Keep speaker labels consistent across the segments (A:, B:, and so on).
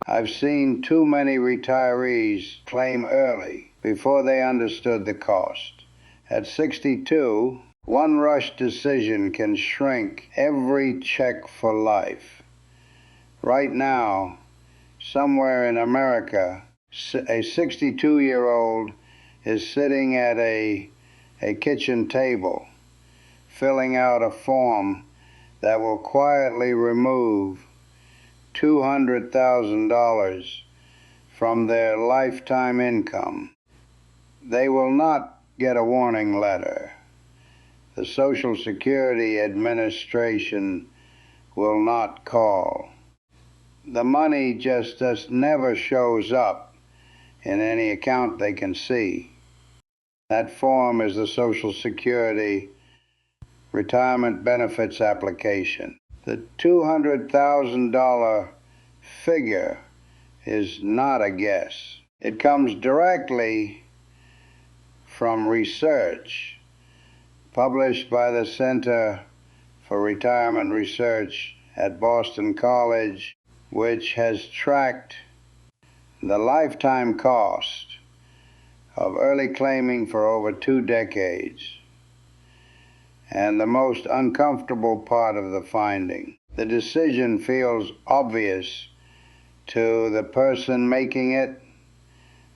A: I've seen too many retirees claim early before they understood the cost. At 62, one rush decision can shrink every check for life. Right now, somewhere in America, a 62-year-old is sitting at a kitchen table, filling out a form that will quietly remove $200,000 from their lifetime income. They will not get a warning letter. The Social Security Administration will not call. The money just never shows up in any account they can see. That form is the Social Security retirement benefits application. The $200,000 figure is not a guess. It comes directly from research published by the Center for Retirement Research at Boston College, which has tracked the lifetime cost of early claiming for over 2 decades. And the most uncomfortable part of the finding, the decision feels obvious to the person making it.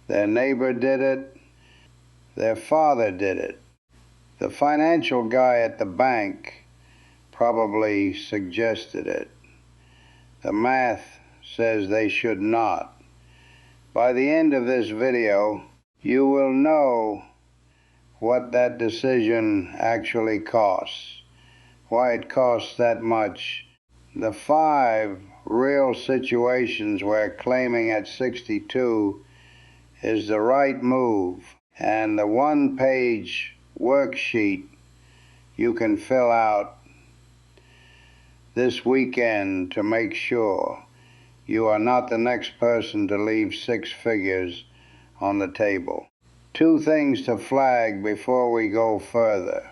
A: Their neighbor did it. Their father did it. The financial guy at the bank probably suggested it. The math says they should not. By the end of this video, you will know what that decision actually costs, why it costs that much, the 5 real situations where claiming at 62 is the right move, and the 1-page worksheet you can fill out this weekend to make sure you are not the next person to leave 6 figures on the table. 2 things to flag before we go further.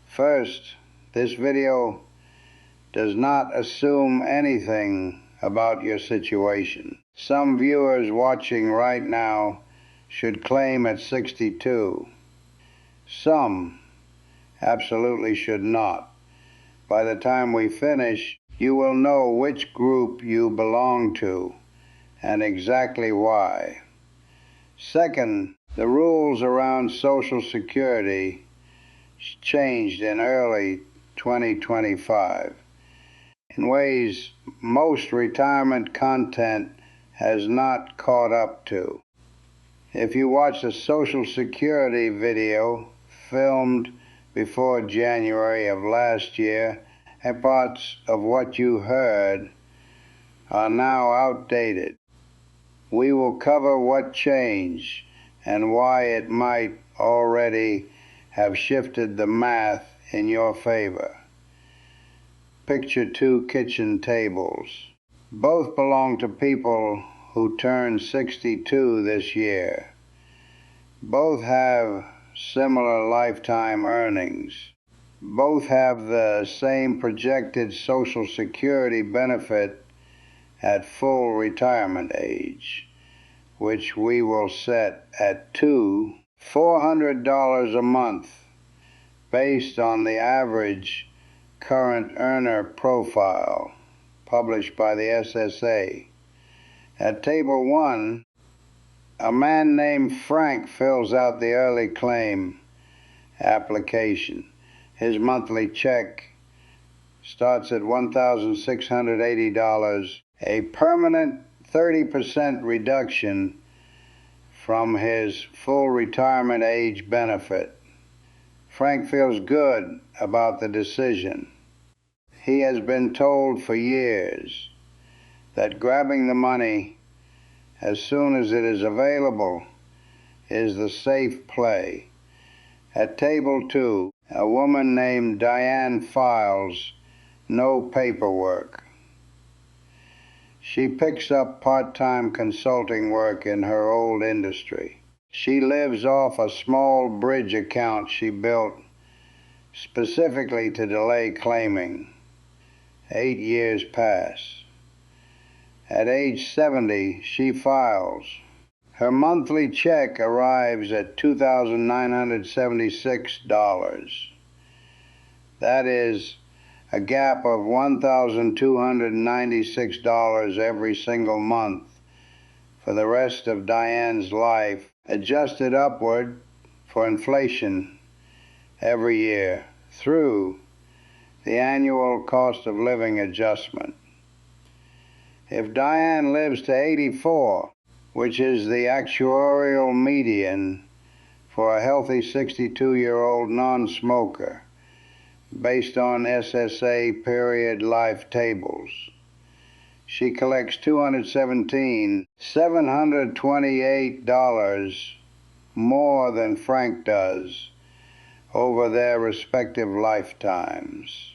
A: First, this video does not assume anything about your situation. Some viewers watching right now should claim at 62. Some absolutely should not. By the time we finish, you will know which group you belong to and exactly why. Second, the rules around Social Security changed in early 2025 in ways most retirement content has not caught up to. If you watch a Social Security video filmed before January of last year, and parts of what you heard are now outdated. We will cover what changed and why it might already have shifted the math in your favor. Picture 2 kitchen tables. Both belong to people who turned 62 this year. Both have similar lifetime earnings. Both have the same projected Social Security benefit at full retirement age, which we will set at $400 a month based on the average current earner profile published by the SSA. At Table 1, a man named Frank fills out the early claim application. His monthly check starts at $1,680, a permanent 30% reduction from his full retirement age benefit. Frank feels good about the decision. He has been told for years that grabbing the money as soon as it is available is the safe play. At Table 2, a woman named Diane files no paperwork. She picks up part-time consulting work in her old industry. She lives off a small bridge account she built specifically to delay claiming. 8 years pass. At age 70, she files. Her monthly check arrives at $2,976. That is a gap of $1,296 every single month for the rest of Diane's life, adjusted upward for inflation every year through the annual cost of living adjustment. If Diane lives to 84, which is the actuarial median for a healthy 62-year-old non-smoker, based on SSA period life tables, she collects $728 more than Frank does over their respective lifetimes.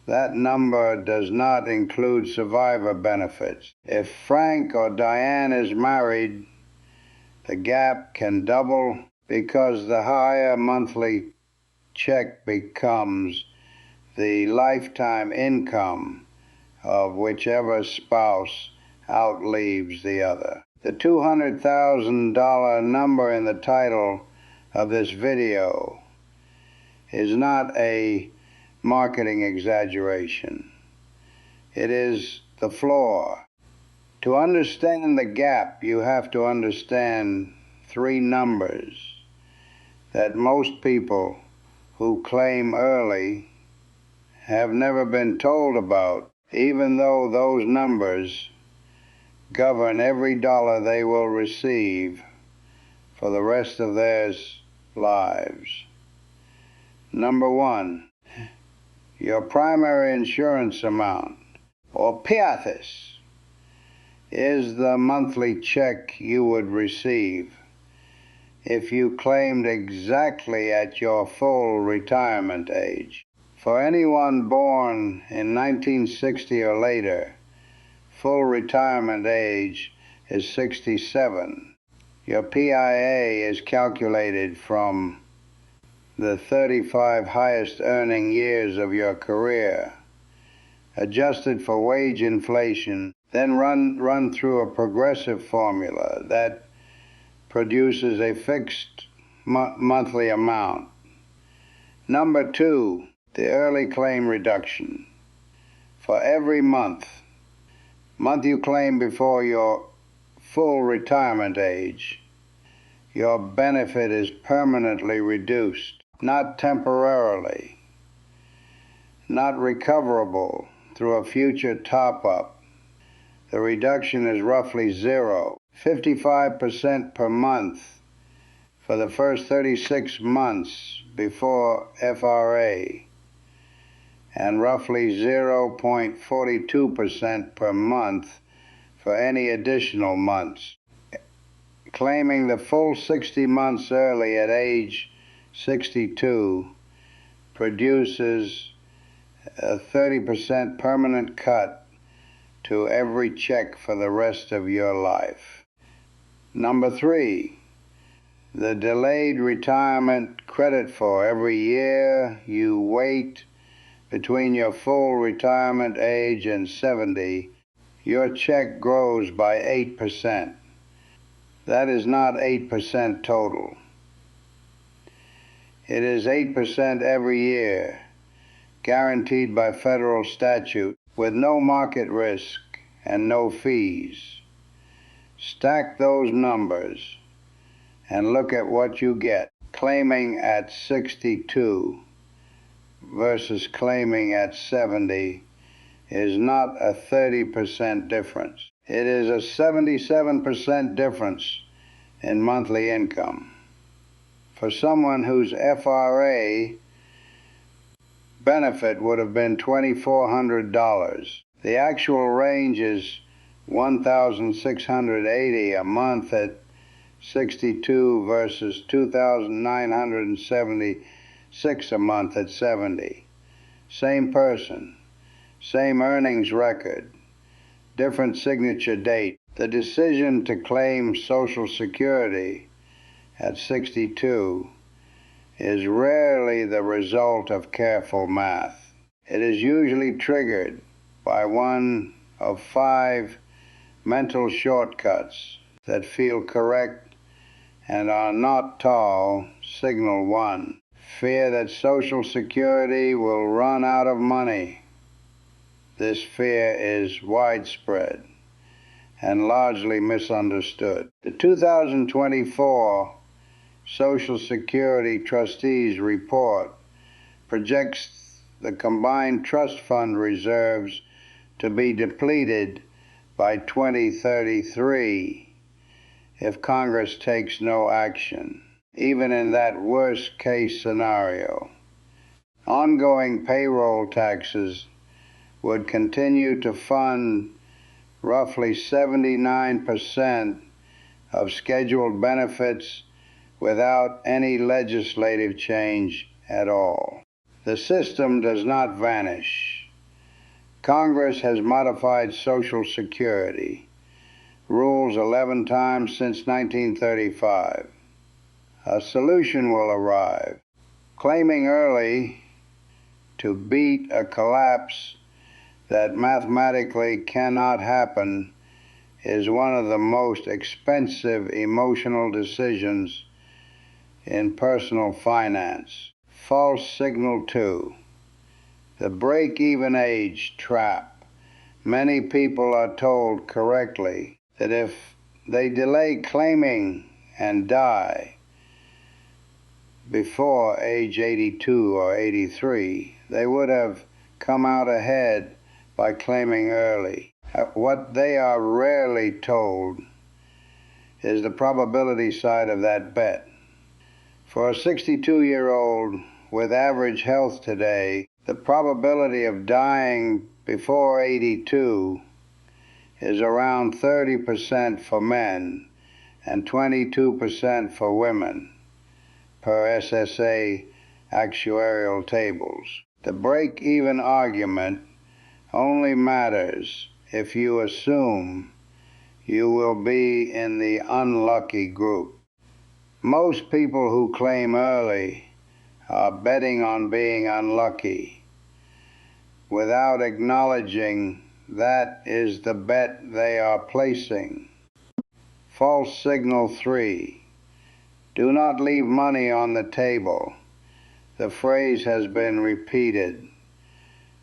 A: That number does not include survivor benefits. If Frank or Diane is married, the gap can double because the higher monthly check becomes the lifetime income of whichever spouse outlives the other. The $200,000 number in the title of this video is not a marketing exaggeration. It is the floor. To understand the gap, you have to understand three numbers that most people who claim early have never been told about, even though those numbers govern every dollar they will receive for the rest of their lives. Number one, your primary insurance amount, or PIATHIS, is the monthly check you would receive if you claimed exactly at your full retirement age. For anyone born in 1960 or later, full retirement age is 67. Your PIA is calculated from the 35 highest earning years of your career, adjusted for wage inflation, then run through a progressive formula that produces a fixed monthly amount. Number two, the early claim reduction. For every month you claim before your full retirement age, your benefit is permanently reduced, not temporarily, not recoverable through a future top-up. The reduction is roughly zero, 55% per month for the first 36 months before FRA, and roughly 0.42% per month for any additional months. Claiming the full 60 months early at age 62 produces a 30% permanent cut to every check for the rest of your life. Number three, the delayed retirement credit. For every year you wait between your full retirement age and 70, your check grows by 8%. That is not 8% total. It is 8% every year, guaranteed by federal statute, with no market risk and no fees. Stack those numbers and look at what you get. Claiming at 62 versus claiming at 70 is not a 30% difference. It is a 77% difference in monthly income. For someone whose FRA benefit would have been $2,400, the actual range is $1,680 a month at 62 versus $2,976 a month at 70. Same person, same earnings record, different signature date. The decision to claim Social Security at 62 is rarely the result of careful math. It is usually triggered by one of 5 mental shortcuts that feel correct and are not tall signal 1. Fear that Social Security will run out of money. This fear is widespread and largely misunderstood. The 2024 Social Security Trustees Report projects the combined trust fund reserves to be depleted by 2033 if Congress takes no action. Even in that worst-case scenario, ongoing payroll taxes would continue to fund roughly 79% of scheduled benefits without any legislative change at all. The system does not vanish. Congress has modified Social Security rules 11 times since 1935. A solution will arrive. Claiming early to beat a collapse that mathematically cannot happen is one of the most expensive emotional decisions in personal finance. False signal 2. The break-even age trap. Many people are told correctly that if they delay claiming and die before age 82 or 83, they would have come out ahead by claiming early. What they are rarely told is the probability side of that bet. For a 62-year-old with average health today, the probability of dying before 82 is around 30% for men and 22% for women, per SSA actuarial tables. The break-even argument only matters if you assume you will be in the unlucky group. Most people who claim early are betting on being unlucky without acknowledging that is the bet they are placing. False signal 3. Do not leave money on the table. The phrase has been repeated.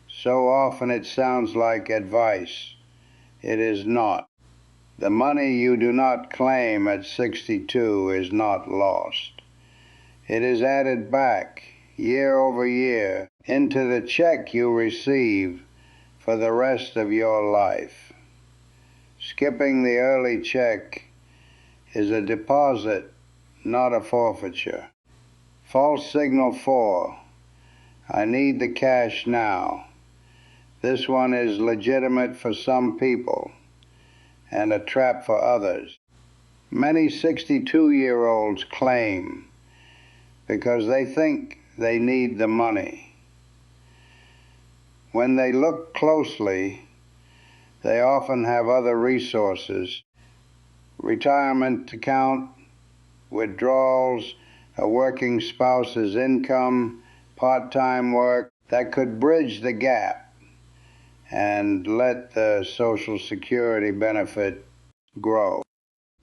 A: So often it sounds like advice. It is not. The money you do not claim at 62 is not lost. It is added back year over year into the check you receive for the rest of your life. Skipping the early check is a deposit, not a forfeiture. False signal 4. I need the cash now. This one is legitimate for some people and a trap for others. Many 62-year-olds claim because they think they need the money. When they look closely, they often have other resources: retirement account, withdrawals, a working spouse's income, part-time work that could bridge the gap and let the Social Security benefit grow.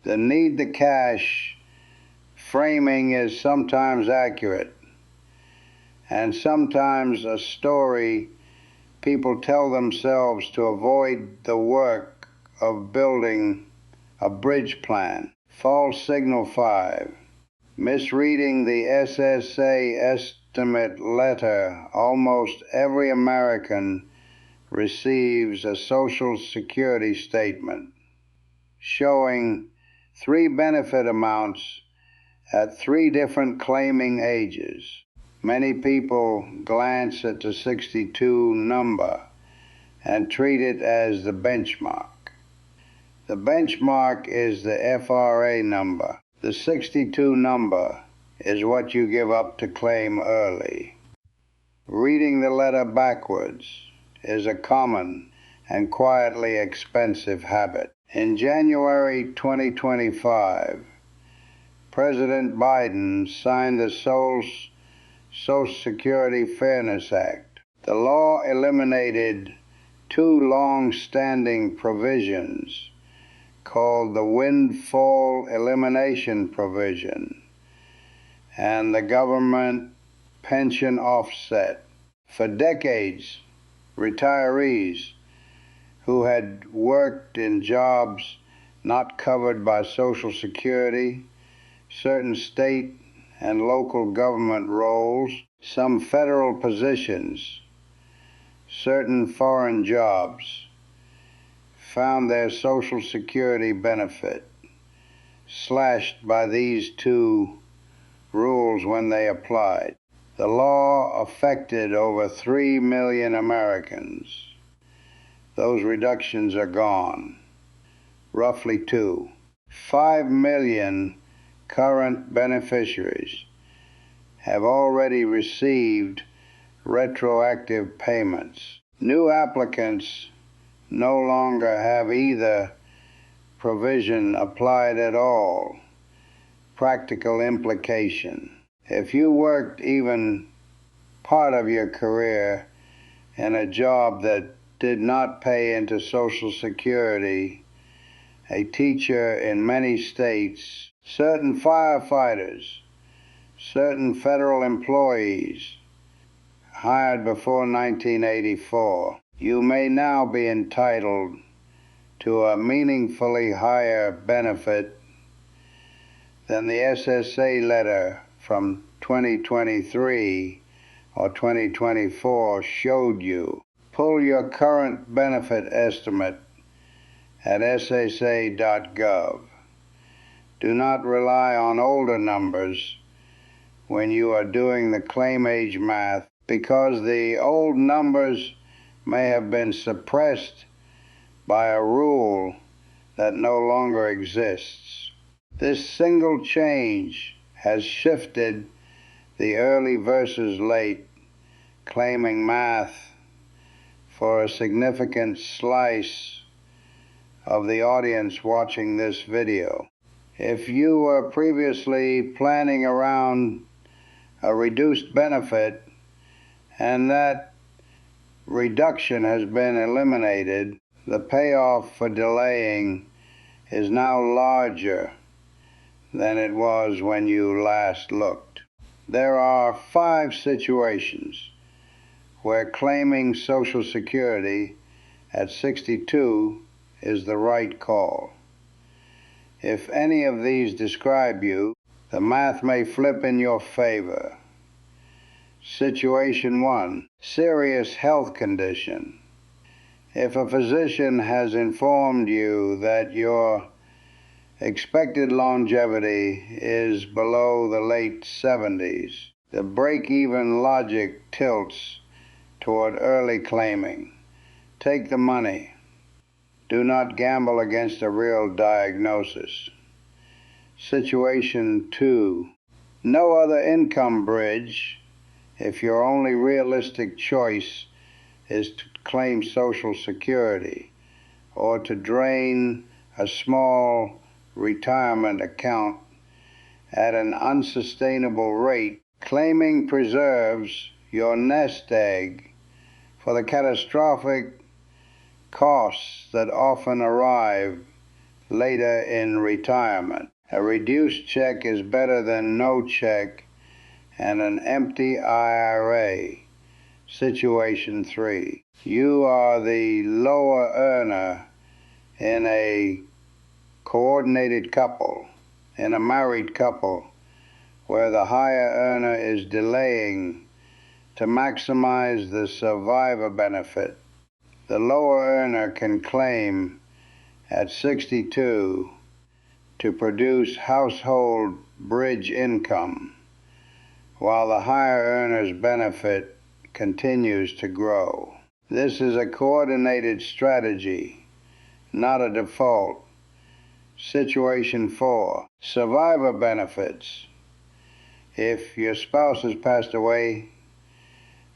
A: The need the cash framing is sometimes accurate, and sometimes a story people tell themselves to avoid the work of building a bridge plan. False signal 5. Misreading the SSA estimate letter. Almost every American receives a Social Security statement showing 3 benefit amounts at 3 different claiming ages. Many people glance at the 62 number and treat it as the benchmark. The benchmark is the FRA number. The 62 number is what you give up to claim early. Reading the letter backwards is a common and quietly expensive habit. In January 2025, President Biden signed the Social Security Fairness Act. The law eliminated two long-standing provisions called the windfall elimination provision and the government pension offset. For decades, retirees who had worked in jobs not covered by Social Security, certain state and local government roles, some federal positions, certain foreign jobs, found their Social Security benefit slashed by these two rules when they applied. The law affected over 3 million Americans. Those reductions are gone, roughly 2. 5 million current beneficiaries have already received retroactive payments. New applicants no longer have either provision applied at all. Practical implication: if you worked even part of your career in a job that did not pay into Social Security, a teacher in many states, certain firefighters, certain federal employees hired before 1984, you may now be entitled to a meaningfully higher benefit than the SSA letter from 2023 or 2024 showed you. Pull your current benefit estimate at ssa.gov. Do not rely on older numbers when you are doing the claim age math, because the old numbers may have been suppressed by a rule that no longer exists. This single change has shifted the early versus late claiming math for a significant slice of the audience watching this video. If you were previously planning around a reduced benefit and that reduction has been eliminated, the payoff for delaying is now larger than it was when you last looked. There are 5 situations where claiming Social Security at 62 is the right call. If any of these describe you, the math may flip in your favor. Situation 1, serious health condition. If a physician has informed you that your expected longevity is below the late 70s, the break-even logic tilts toward early claiming. Take the money. Do not gamble against a real diagnosis. Situation 2, no other income bridge if your only realistic choice is to claim Social Security or to drain a small retirement account at an unsustainable rate. Claiming preserves your nest egg for the catastrophic costs that often arrive later in retirement. A reduced check is better than no check and an empty IRA. Situation 3, you are the lower earner in a coordinated couple, in a married couple, where the higher earner is delaying to maximize the survivor benefit. The lower earner can claim at 62 to produce household bridge income, while the higher earner's benefit continues to grow. This is a coordinated strategy, not a default. Situation 4, survivor benefits. If your spouse has passed away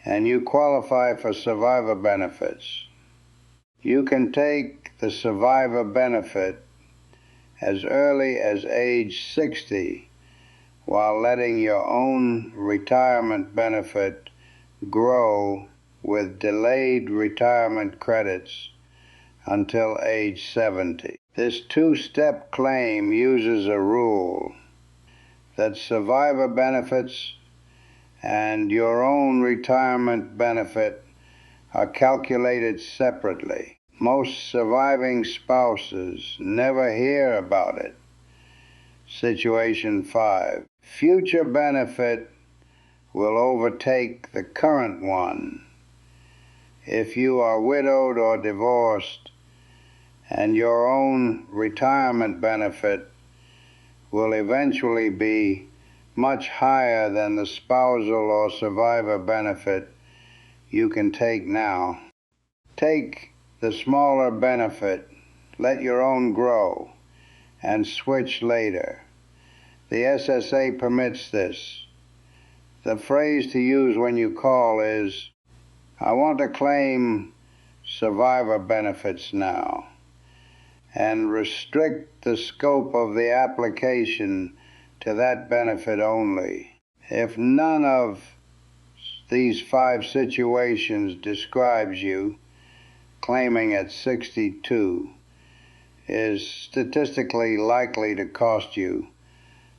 A: and you qualify for survivor benefits, you can take the survivor benefit as early as age 60 while letting your own retirement benefit grow with delayed retirement credits until age 70. This two-step claim uses a rule that survivor benefits and your own retirement benefit are calculated separately. Most surviving spouses never hear about it. Situation 5. Future benefit will overtake the current one. If you are widowed or divorced, and your own retirement benefit will eventually be much higher than the spousal or survivor benefit you can take now. Take the smaller benefit, let your own grow, and switch later. The SSA permits this. The phrase to use when you call is, "I want to claim survivor benefits now," and restrict the scope of the application to that benefit only. If none of these 5 situations describes you, claiming at 62 is statistically likely to cost you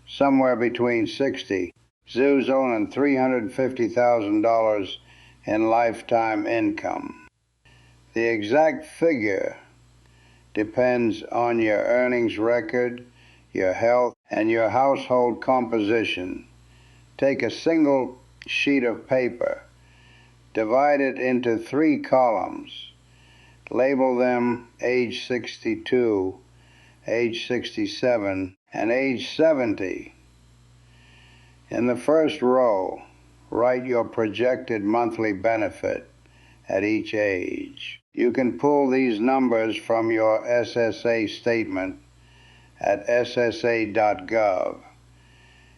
A: somewhere between $60,000 and $350,000 in lifetime income. The exact figure depends on your earnings record, your health, and your household composition. Take a single sheet of paper, divide it into 3 columns, label them age 62, age 67, and age 70. In the first row, write your projected monthly benefit at each age. You can pull these numbers from your SSA statement at ssa.gov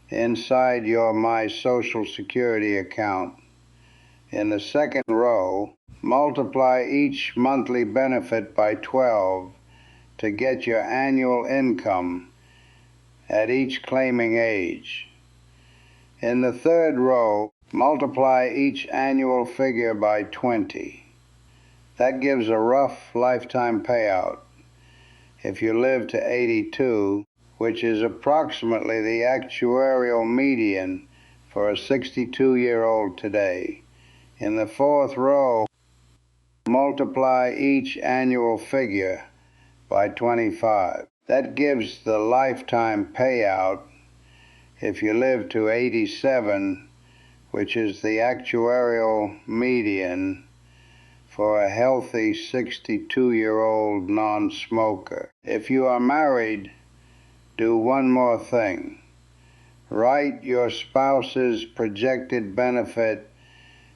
A: inside your My Social Security account. In the second row, multiply each monthly benefit by 12 to get your annual income at each claiming age. In the third row, multiply each annual figure by 20. That gives a rough lifetime payout. If you live to 82, which is approximately the actuarial median for a 62-year-old today. In the fourth row, multiply each annual figure by 25. That gives the lifetime payout if you live to 87, which is the actuarial median for a healthy 62-year-old non-smoker. If you are married, do one more thing. Write your spouse's projected benefit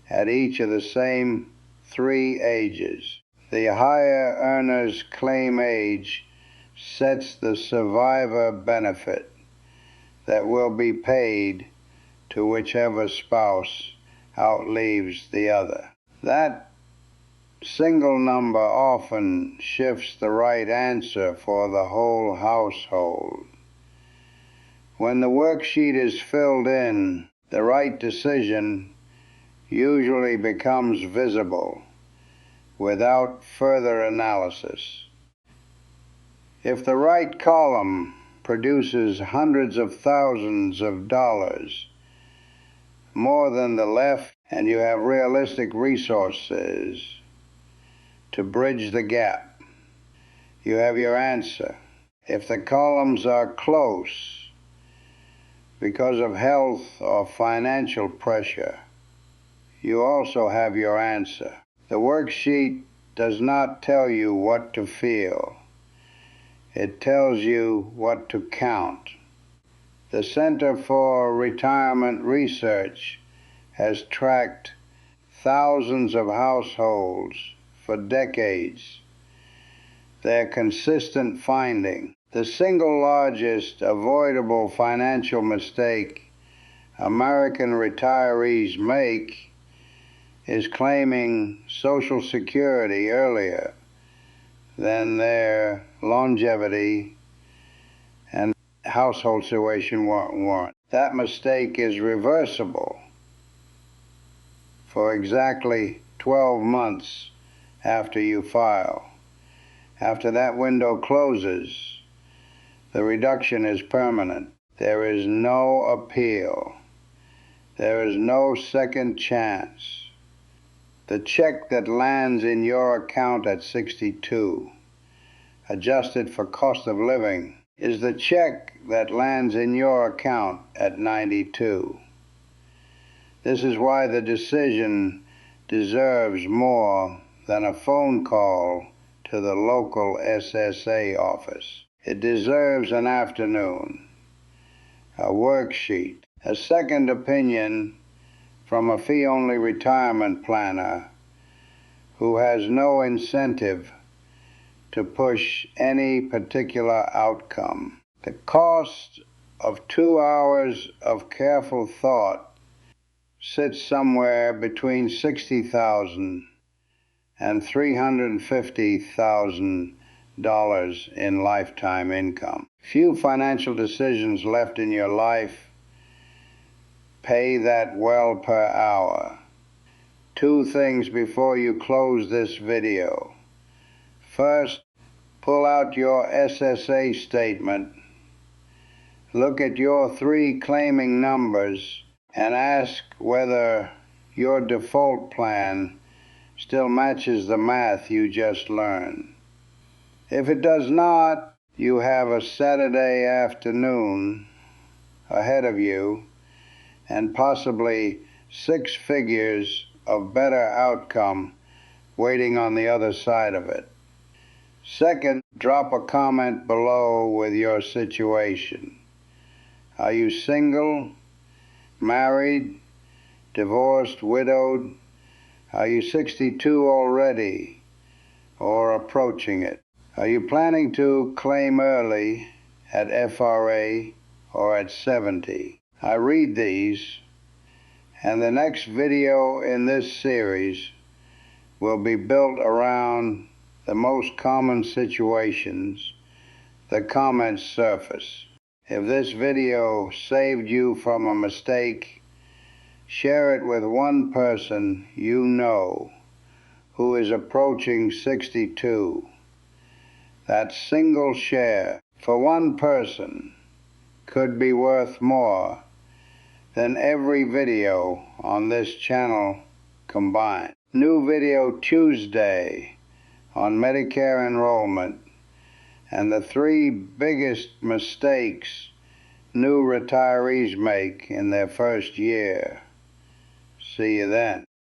A: at each of the same 3 ages. The higher earner's claim age sets the survivor benefit that will be paid to whichever spouse outlives the other. That single number often shifts the right answer for the whole household. When the worksheet is filled in, the right decision usually becomes visible without further analysis. If the right column produces hundreds of thousands of dollars more than the left, and you have realistic resources to bridge the gap, you have your answer. If the columns are close because of health or financial pressure, you also have your answer. The worksheet does not tell you what to feel. It tells you what to count. The Center for Retirement Research has tracked thousands of households for decades. Their consistent finding: the single largest avoidable financial mistake American retirees make is claiming Social Security earlier than their longevity and household situation warrant. That mistake is reversible for exactly 12 months after you file. After that window closes, the reduction is permanent. There is no appeal. There is no second chance. The check that lands in your account at 62, adjusted for cost of living, is the check that lands in your account at 92. This is why the decision deserves more than a phone call to the local SSA office. It deserves an afternoon, a worksheet, a second opinion from a fee-only retirement planner who has no incentive to push any particular outcome. The cost of 2 hours of careful thought sits somewhere between $60,000 and $350,000 in lifetime income. Few financial decisions left in your life pay that well per hour. 2 things before you close this video. First, pull out your SSA statement, look at your 3 claiming numbers, and ask whether your default plan still matches the math you just learned. If it does not, you have a Saturday afternoon ahead of you and possibly 6 figures of better outcome waiting on the other side of it. Second, drop a comment below with your situation. Are you single, married, divorced, widowed? Are you 62 already or approaching it? Are you planning to claim early at FRA or at 70? I read these, and the next video in this series will be built around the most common situations the comments surface. If this video saved you from a mistake, share it with one person you know who is approaching 62. That single share for one person could be worth more than every video on this channel combined. New video Tuesday on Medicare enrollment and the 3 biggest mistakes new retirees make in their first year. See you then.